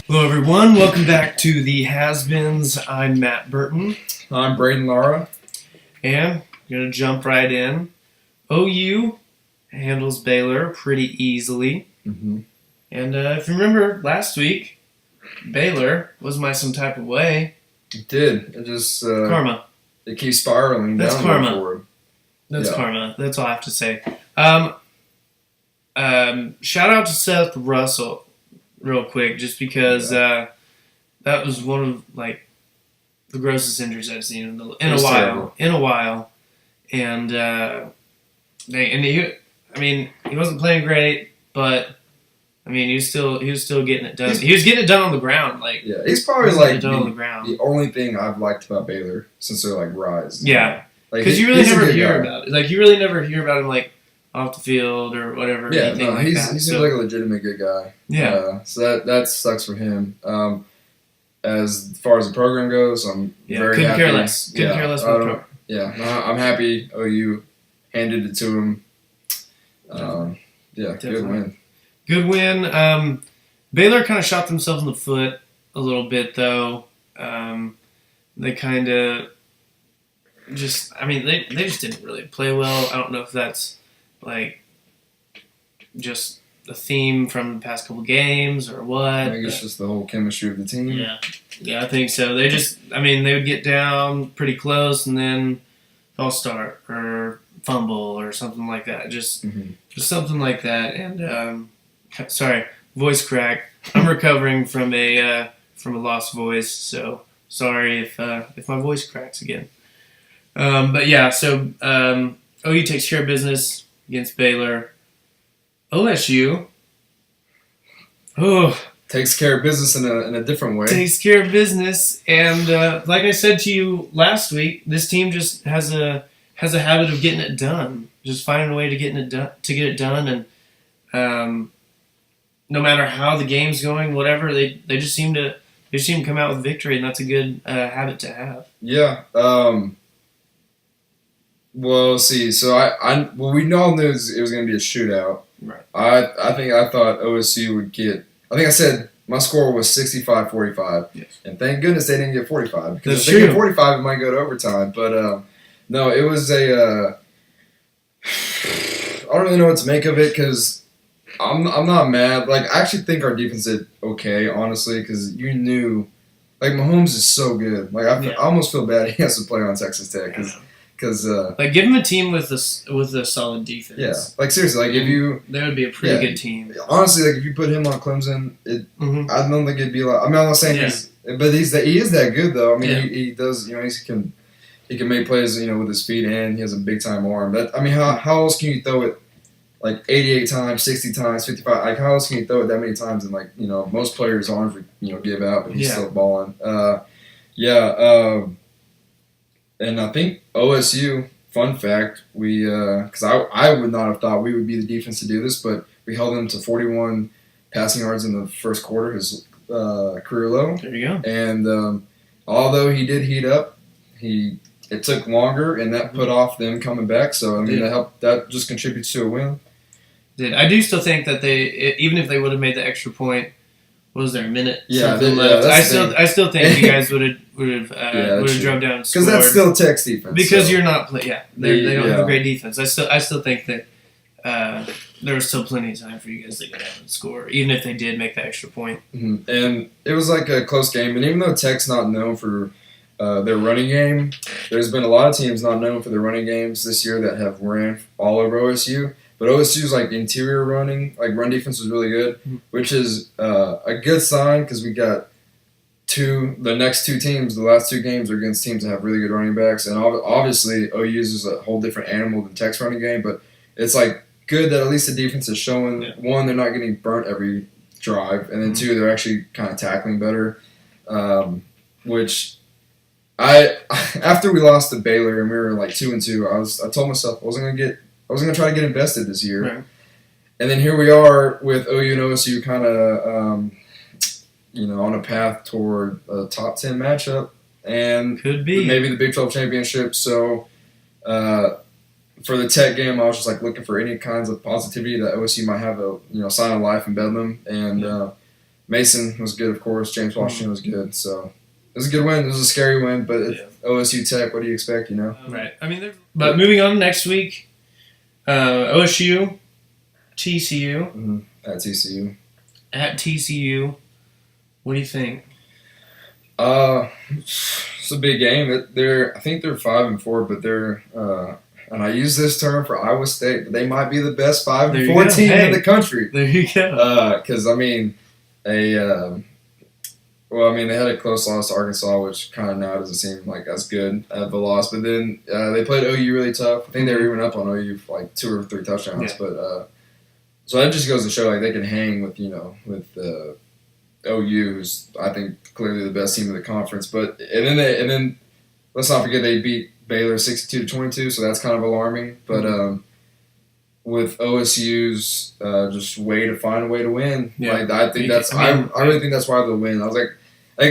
Hello everyone, welcome back to the Has-Beens. I'm Matt Burton. I'm Braden Lara. And we're going to jump right in. OU handles Baylor pretty easily. Mm-hmm. And if you remember last week, Baylor was my some type of way. It did. It just Karma. It keeps spiraling That's down karma. forward. That's Yeah. karma. That's all I have to say. Shout out to Seth Russell real quick, just because that was one of the grossest injuries I've seen in a while. Terrible. In a while, and he wasn't playing great, but he was still getting it done. He was getting it done on the ground, Yeah, he's probably getting it done on the ground. the only thing I've liked about Baylor since they're rise. Yeah, like because you really he's a never good hear guy. about it. Like you really never hear about him off the field or whatever. Yeah, anything no, like he that. seems So, like a legitimate good guy. yeah. So that sucks for him. As far as the program goes, I'm very couldn't happy. care less. Couldn't care less about the program. Yeah, no, I'm happy OU handed it to him. Good Definitely. win. Good win. Baylor kind of shot themselves in the foot a little bit, though. They kind of just, they just didn't really play well. I don't know if that's just a theme from the past couple games or what. I think it's just the whole chemistry of the team. Yeah, I think so. They just, they would get down pretty close and then false start or fumble or something like that. Just something like that. And sorry, voice crack. I'm recovering from a lost voice, so sorry if my voice cracks again. But yeah, so OU takes care of business against Baylor. OSU, Takes care of business in a different way. takes care of business, and like I said to you last week, this team just has a habit of getting it done, just finding a way to get it done, and no matter how the game's going, whatever, they just seem to come out with victory, and that's a good habit to have. Yeah. Well, see. So we all knew it was going to be a shootout. Right. I thought OSU would get. I think I said my score was 65-45. Yes. And thank goodness they didn't get 45. Because That's if they true. get 45, it might go to overtime. But no, it was a. I don't really know what to make of it because I'm not mad. I actually think our defense did okay, honestly, because you knew, Mahomes is so good. I almost feel bad he has to play on Texas Tech because give him a team with a solid defense. yeah, seriously, if you that would be a pretty good team. honestly, if you put him on Clemson, I don't think it'd be like. I'm not saying he is that good though. He does. He can make plays, with his feet, and he has a big time arm. How else can you throw it 88 times, 60 times, 55? How else can you throw it that many times? And most players' arms would give out, but he's still balling. And I think OSU. Fun fact: because I would not have thought we would be the defense to do this, but we held them to 41 passing yards in the first quarter, his career low. There you go. And although he did heat up, it took longer, and that put off them coming back. So that just contributes to a win. I do still think that even if they would have made the extra point, what was there, a minute? Yeah, left. I still think you guys would have drove down and scored. Because that's still Tech's defense. Because you're not they don't have a Yeah. great defense. I still think that there was still plenty of time for you guys to go down and score, even if they did make the extra point. Mm-hmm. And it was a close game. And even though Tech's not known for their running game, there's been a lot of teams not known for their running games this year that have ran all over OSU. But OSU's interior running, run defense was really good, which is a good sign because we got the next two teams, the last two games are against teams that have really good running backs. And obviously OU's is a whole different animal than Tech's running game, but it's good that at least the defense is showing, one, they're not getting burnt every drive, and then two, they're actually kind of tackling better, which after we lost to Baylor and we were 2-2, I told myself I wasn't gonna try to get invested this year, right. And then here we are with OU and OSU kind of on a path toward a top 10 matchup, and Could be maybe the Big 12 championship. So For the Tech game, I was just like looking for any kinds of positivity that OSU might have a sign of life in Bedlam, and Mason was good, of course. James Washington was good, so it was a good win. It was a scary win, but OSU Tech. What do you expect? Right. I mean, but moving on next week, OSU, TCU at TCU. At TCU, what do you think? It's a big game. I think they're 5-4, but they're and I use this term for Iowa State, but they might be the best 5-4 team in the country. There you go. Because they had a close loss to Arkansas, which kind of now doesn't seem like as good of a loss. But then they played OU really tough. I think they were even up on OU for like 2 or 3 touchdowns. Yeah. But so that just goes to show like they can hang with OU, who's I think clearly the best team in the conference. But and then let's not forget they beat Baylor 62-22, so that's kind of alarming. But with OSU's just way to find a way to win, I think I really think that's why they'll win. I was like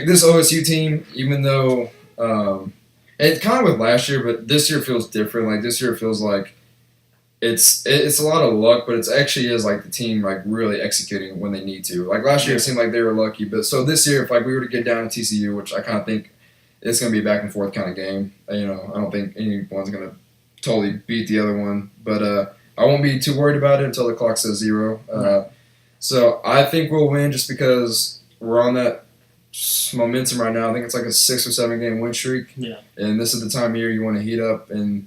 this OSU team, even though it's kind of with last year, but this year feels different. Like this year feels like it's a lot of luck, but it actually is like the team like really executing when they need to. Like last year, it seemed like they were lucky, but so this year, if like we were to get down to TCU, which I kind of think it's going to be a back and forth kind of game. I don't think anyone's going to totally beat the other one, but I won't be too worried about it until the clock says 0. So I think we'll win just because we're on that momentum right now. I think it's like a 6 or 7 game win streak. Yeah. And this is the time of year you want to heat up, and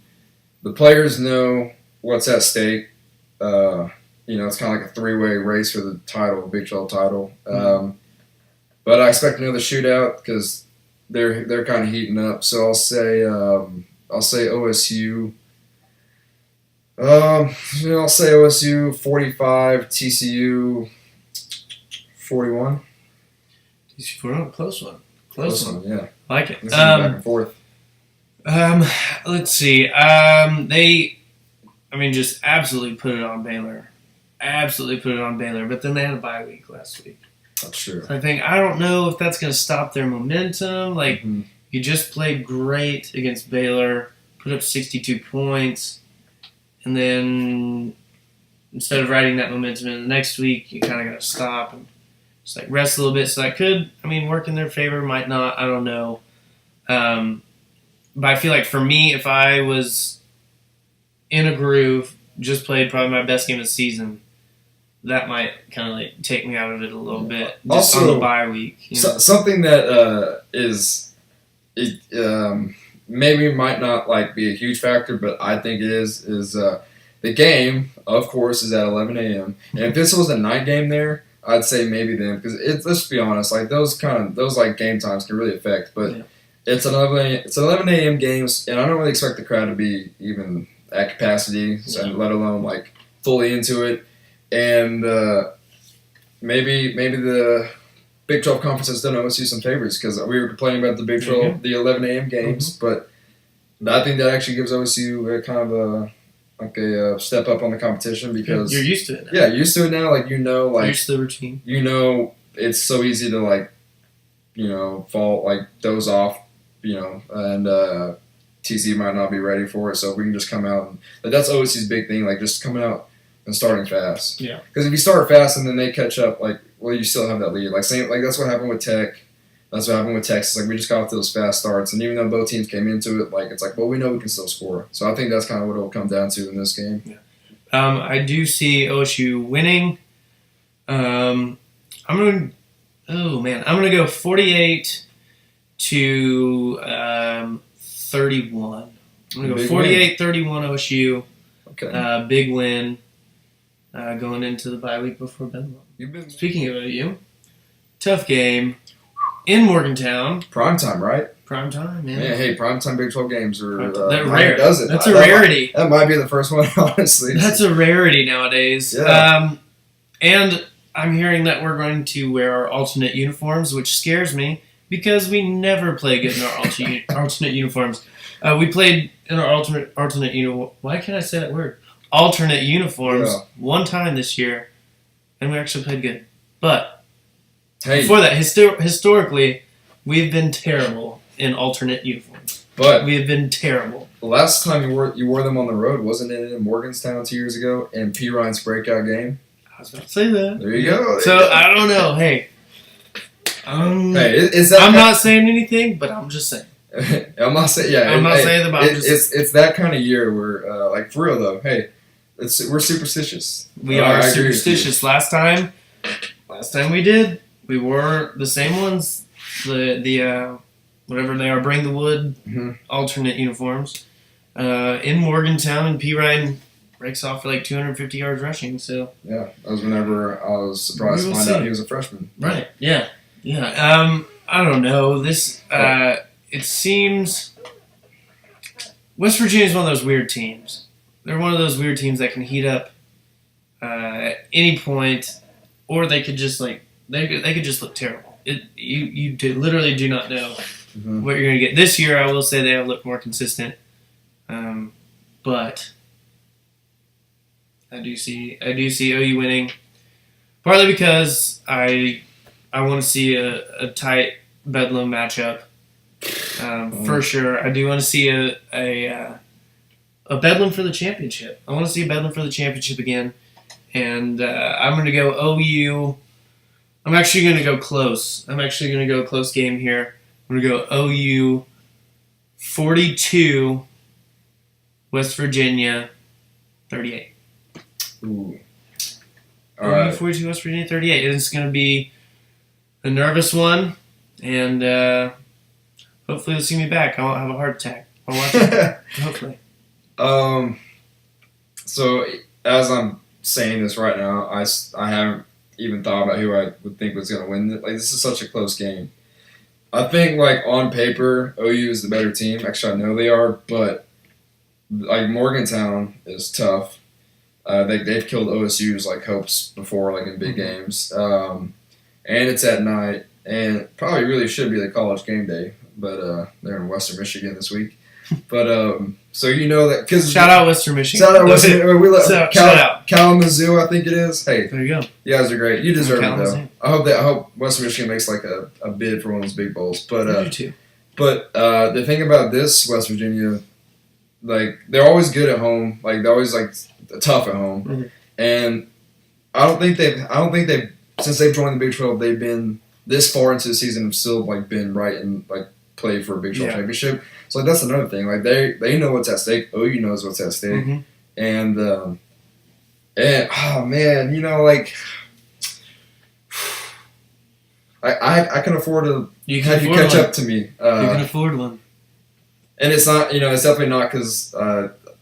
the players know what's at stake. It's kind of like a 3-way race for the title, Big 12 title. But I expect another shootout because they're kind of heating up. So I'll say OSU. I'll say OSU 45, TCU 41. TCU 41, close one. Close one. Yeah. I like it. This is back and forth. Let's see. Just absolutely put it on Baylor. Absolutely put it on Baylor. But then they had a bye week last week. That's true. So I don't know if that's going to stop their momentum. Like, you just played great against Baylor, put up 62 points, and then instead of riding that momentum in the next week, you kind of got to stop and just like rest a little bit. So that could, work in their favor, might not. I don't know. But I feel like for me, if I was in a groove, just played probably my best game of the season, that might kind of like take me out of it a little bit. Just also, on the bye week. Something that maybe might not like be a huge factor, but I think it is the game, of course, is at 11 a.m. And if this was a night game there, I'd say maybe then, because let's be honest, like those like game times can really affect. But it's an 11 a.m. games, and I don't really expect the crowd to be even at capacity, let alone like fully into it. And maybe the Big 12 conference has done OSU some favors, because we were complaining about the Big 12, the 11 a.m. games, but I think that actually gives OSU a kind of a step up on the competition, because you're used to it now. Yeah, used to it now. Like you're used to the routine. It's so easy to fall doze off, and TC might not be ready for it. So if we can just come out and that's OSU's big thing, like just coming out and starting fast. Yeah. Because if you start fast and then they catch up, you still have that lead. That's what happened with Tech. That's what happened with Texas. Like, we just got off those fast starts, and even though both teams came into it, we know we can still score. So I think that's kind of what it'll come down to in this game. Yeah. I do see OSU winning. I'm gonna go 48 to 31. I'm gonna go 48-31 OSU. Okay. Big win. Going into the bye week before Bedlam. Speaking of OU, tough game in Morgantown. Primetime, right? Primetime, man. Yeah, hey, primetime Big 12 games are they're rare. Does it? That's a rarity. That might be the first one, honestly. That's a rarity nowadays. Yeah. And I'm hearing that we're going to wear our alternate uniforms, which scares me because we never play good in our alternate uniforms. We played in our alternate uniform. Why can't I say that word? Alternate uniforms one time this year, and we actually played good. But before that, historically, we've been terrible in alternate uniforms. But we have been terrible. the last time you wore them on the road, wasn't it in Morgantown 2 years ago in P. Ryan's breakout game? I was about to say that. There you go. So I don't know. Hey, is that I'm not saying anything, but I'm just saying. I'm not saying. Yeah, I'm not saying that. But it's that kind of year where, like, for real though. Hey, we're superstitious. We are superstitious. Last time we wore the same ones. The whatever they are, bring the wood alternate uniforms in Morgantown, and P. Ryan breaks off for like 250 yards rushing. So yeah, that was whenever I was surprised to find out he was a freshman. Right. Yeah. Yeah. I don't know. This it seems West Virginia is one of those weird teams. They're one of those weird teams that can heat up at any point, or they could just they could just look terrible. You literally do not know what you're going to get. This year, I will say they have looked more consistent, but I do see OU winning, partly because I want to see a tight Bedlam matchup. For sure, I do want to see a Bedlam for the championship. I want to see a Bedlam for the championship again, and I'm going to go OU. I'm actually going to go close. I'm actually going to go a close game here. I'm going to go OU 42, West Virginia 38. Ooh. All right. 42, West Virginia 38. It's going to be a nervous one, and hopefully they'll see me back. I won't have a heart attack. I'll watch it. Hopefully. So as I'm saying this right now, I haven't even thought about who I would think was going to win. Like, this is such a close game. I think, like, on paper, OU is the better team. Actually, I know they are, but like Morgantown is tough. They've killed OSU's like hopes before, like in big games. And it's at night, and probably really should be the college game day, but they're in Western Michigan this week. But so you know that because shout out Western Michigan. Shout out Western. Shout out Kalamazoo, I think it is. Hey, there you go. You guys are great. You deserve it though. I hope Western Michigan makes like a bid for one of those big bowls. But too. But the thing about this West Virginia, like they're always good at home. Like they're always like tough at home, and I don't think they've since they've joined the Big 12 they've been this far into the season have still like been right and like play for a Big 12 championship. So like that's another thing. Like they know what's at stake. OU knows what's at stake, and oh man, you know like. I can afford to have you catch up to me. You can afford one. And it's not, it's definitely not because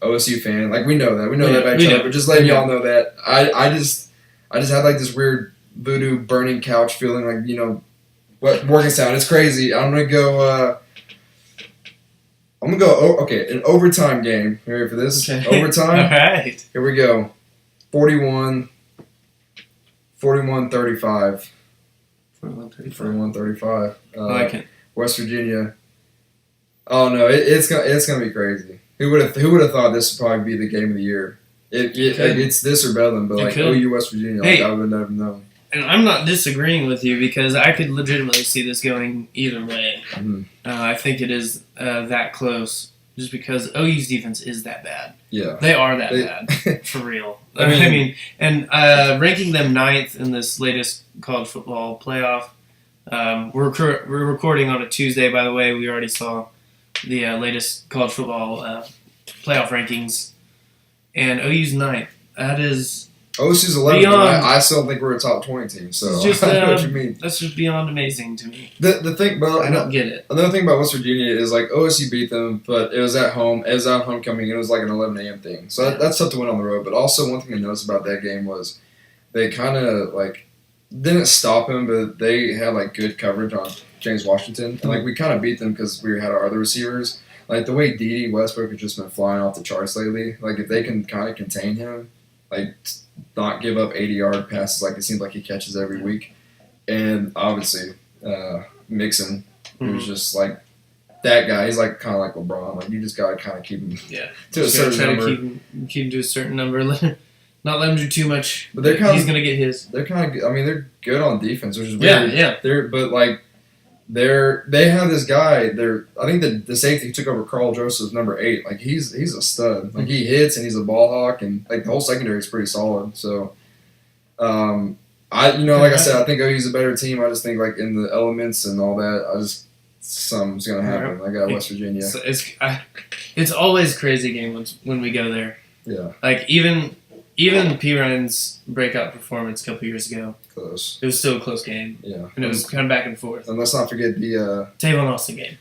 OSU fan. Like, we know that. We know that about each other. But just letting y'all know that. I just had, like, this weird voodoo burning couch feeling like, what Morgantown. It's crazy. I'm going to go, an overtime game. You ready for this? Okay. Overtime? All right. Here we go. 41-35. 41-35. I like it. West Virginia. Oh no, it's gonna be crazy. Who would have thought this would probably be the game of the year? It's this or Bedlam, but like OU West Virginia, I would never know. And I'm not disagreeing with you because I could legitimately see this going either way. I think it is that close, just because OU's defense is that bad. Yeah, they are that bad for real. I mean, and ranking them 9th in this latest college football playoff. We're recording on a Tuesday, by the way. We already saw the latest college football playoff rankings, and OU's 9th. That is OSU's 11th. I still think we're a top 20 team. So just, I know what you mean. That's just beyond amazing to me. The thing, but I don't get it. Another thing about West Virginia is like OSU beat them, but it was at home. It was at homecoming. It was like an 11 a.m. thing. So that's tough to win on the road. But also one thing I noticed about that game was they kind of like didn't stop him, but they had like good coverage on James Washington, and like we kind of beat them because we had our other receivers. Like the way Dede Westbrook has just been flying off the charts lately. Like if they can kind of contain him, like not give up 80-yard passes like it seems like he catches every week, and obviously Mixon, who's just like that guy. He's like kind of like LeBron. Like you just gotta kind of keep him to a certain number. Keep him to a certain number. Not let him do too much. But he's gonna get his. They're kind of. I mean, they're good on defense, which is weird. Yeah. But like they have this guy. I think the safety who took over Carl Joseph's number 8. Like he's a stud. Like he hits and he's a ball hawk, and like the whole secondary is pretty solid. So, like I said, I think OU's a better team. I just think like in the elements and all that, something's gonna happen. I got West Virginia. It's always crazy games when we go there. Yeah. Like even P. Ryan's breakout performance a couple years ago. Close. It was still a close game. Yeah. And it was kind of back and forth. And let's not forget the Tavon Austin game.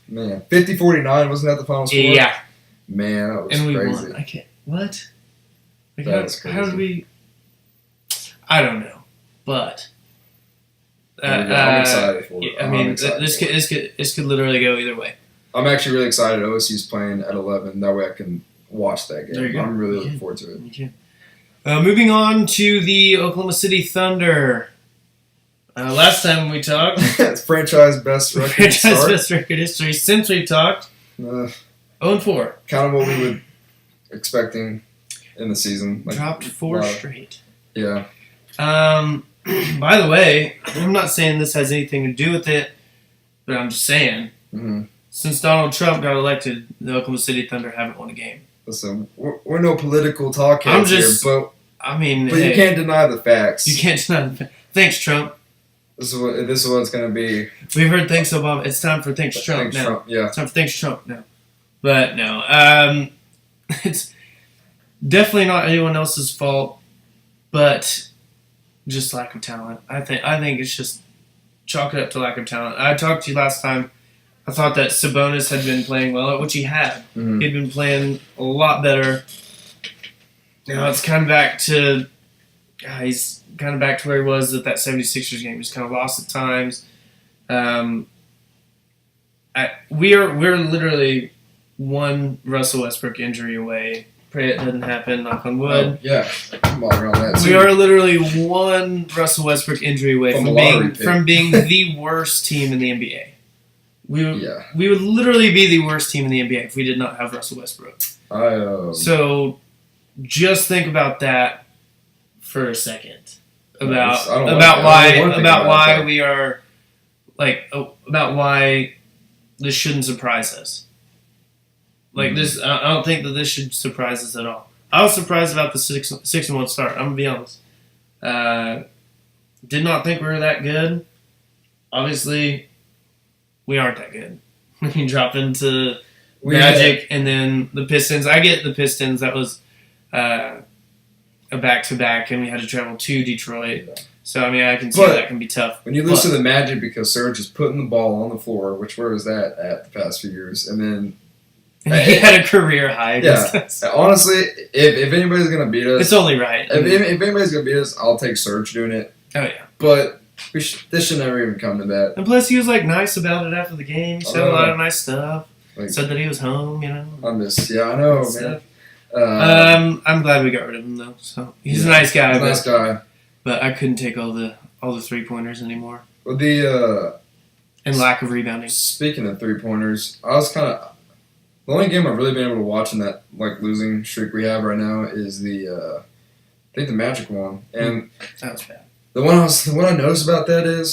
Man, 50-49, wasn't that the final score? Yeah. Man, that was and we crazy. won. I can't. What? Like That was crazy. How did we? I don't know, but. I'm excited for it. I mean, this could literally go either way. I'm actually really excited. OSU's playing at 11. That way I can watch that game. There you go. I'm really looking forward to it. Okay. Moving on to the Oklahoma City Thunder. Last time we talked, It's franchise best record. franchise best record history since we talked. 0-4. Kind of what we were expecting in the season. Like, Dropped 4 straight. Yeah. By the way, I'm not saying this has anything to do with it, but I'm just saying, since Donald Trump got elected, the Oklahoma City Thunder haven't won a game. Listen, we're no political talk heads here, but hey, you can't deny the facts. You can't deny the facts. Thanks, Trump. This is what it's going to be. We've heard thanks, Obama. It's time for thanks, Trump Thanks, now. Trump. Yeah. It's time for thanks, Trump now. But no, it's definitely not anyone else's fault, but just lack of talent. I think it's just chalk it up to lack of talent. I talked to you last time. I thought that Sabonis had been playing well, which he had. Mm-hmm. He'd been playing a lot better. Now it's kind of back to he's kind of back to where he was at that 76ers game. He's kind of lost at times. We're literally one Russell Westbrook injury away. Pray it doesn't happen, knock on wood. Yeah, I'm all around that too. We are literally one Russell Westbrook injury away from being the worst team in the NBA. We would literally be the worst team in the NBA if we did not have Russell Westbrook. So just think about that for a second. About why this shouldn't surprise us. Like this, I don't think that this should surprise us at all. I was surprised about the 6-1 start. I'm gonna be honest. Did not think we were that good. Obviously, we aren't that good. We drop into Magic and then the Pistons. I get the Pistons. That was a back-to-back, and we had to travel to Detroit. Yeah. So, I mean, I can see that can be tough. When you lose to the Magic because Serge is putting the ball on the floor, where was that at the past few years? And then he had a career high. Yeah. Honestly, if anybody's going to beat us... It's only right. If anybody's going to beat us, I'll take Serge doing it. Oh, yeah. But this should never even come to that. And plus, he was, nice about it after the game. He said a lot of nice stuff. Said that he was home, I know, man. I'm glad we got rid of him, though. So he's a nice guy. He's a nice guy. But I couldn't take all the 3-pointers anymore. Well, and lack of rebounding. Speaking of 3-pointers, I was kind of... The only game I've really been able to watch in that losing streak we have right now is I think the Magic one. And that was bad. The one I noticed about that is